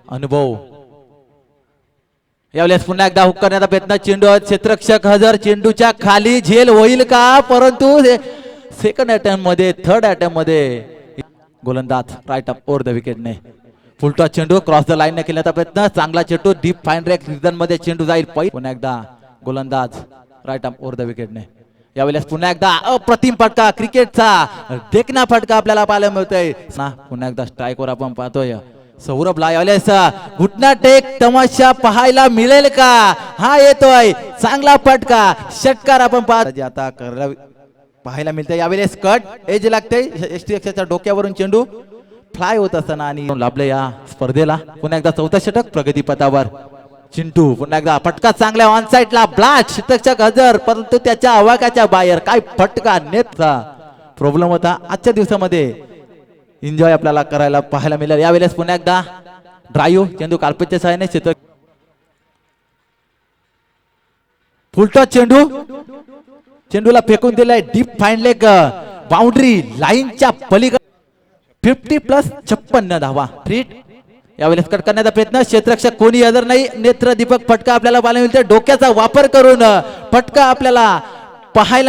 अनुभव. यावेळेस पुन्हा एकदा हुक करण्याचा प्रयत्न. चेंडू क्षेत्ररक्षक हजर. चेंडूच्या खाली झेल होईल का, परंतु सेकंड अटेम्प्ट मध्ये थर्ड अटेम्प्ट मध्ये गोलंदाज राईट अप ओव्हर द विकेटने. फुलटॉस चेंडू क्रॉस द लाईन ने केल्याचा प्रयत्न. चांगला चेंडू डीप फाईन रेक रिजन मध्ये चेंडू जाईल. पुन्हा एकदा गोलंदाज राईट अप ओव्हर द विकेटने. यावेळेस पुन्हा एकदा अप्रतिम फटका, क्रिकेटचा देखना फटका आपल्याला पाहायला मिळतोय. पुन्हा एकदा स्ट्राईकवर आपण पाहतोय सौरभला. यावेळेस घुटना टेक तमाशा पाहायला मिळेल का, हा येतोय चांगला फटका, षटकार आपण पाहत आता पाहायला मिळतंय. यावेळेस कट एज लागते एसटीएक्सच्या डोक्यावरून चेंडू फ्लाय होत असताना आणि लाभले या स्पर्धेला. पुन्हा एकदा चौथा षटक प्रगती पथावर. चिंटू पुन्हा एकदा फटका चांगल्या ऑन साइडला. ब्लास्ट षटक हजर, परंतु त्याच्या आवाकाच्या बाहेर. काय फटका, नेटचा प्रॉब्लेम होता. आजच्या दिवसामध्ये एन्जॉय आपल्याला करायला पाहायला मिळेल. यावेळेस पुन्हा एकदा ड्राईव्ह चेंडू कार्पेटच्या सहाय्याने क्षेत्र. फुलटॉस चेंडू, चेंडूला फेकून दिलाय डीप फाईन लेग बाउंड्री लाईनच्या पलीकडे. 50+56 धावा. थ्रीट. यावेळेस कट करण्याचा प्रयत्न. क्षेत्ररक्षक कोणी हजर नाही. नेत्र दीपक फटका आपल्याला पाहायला मिळते. डोक्याचा वापर करून फटका आपल्याला पाहायला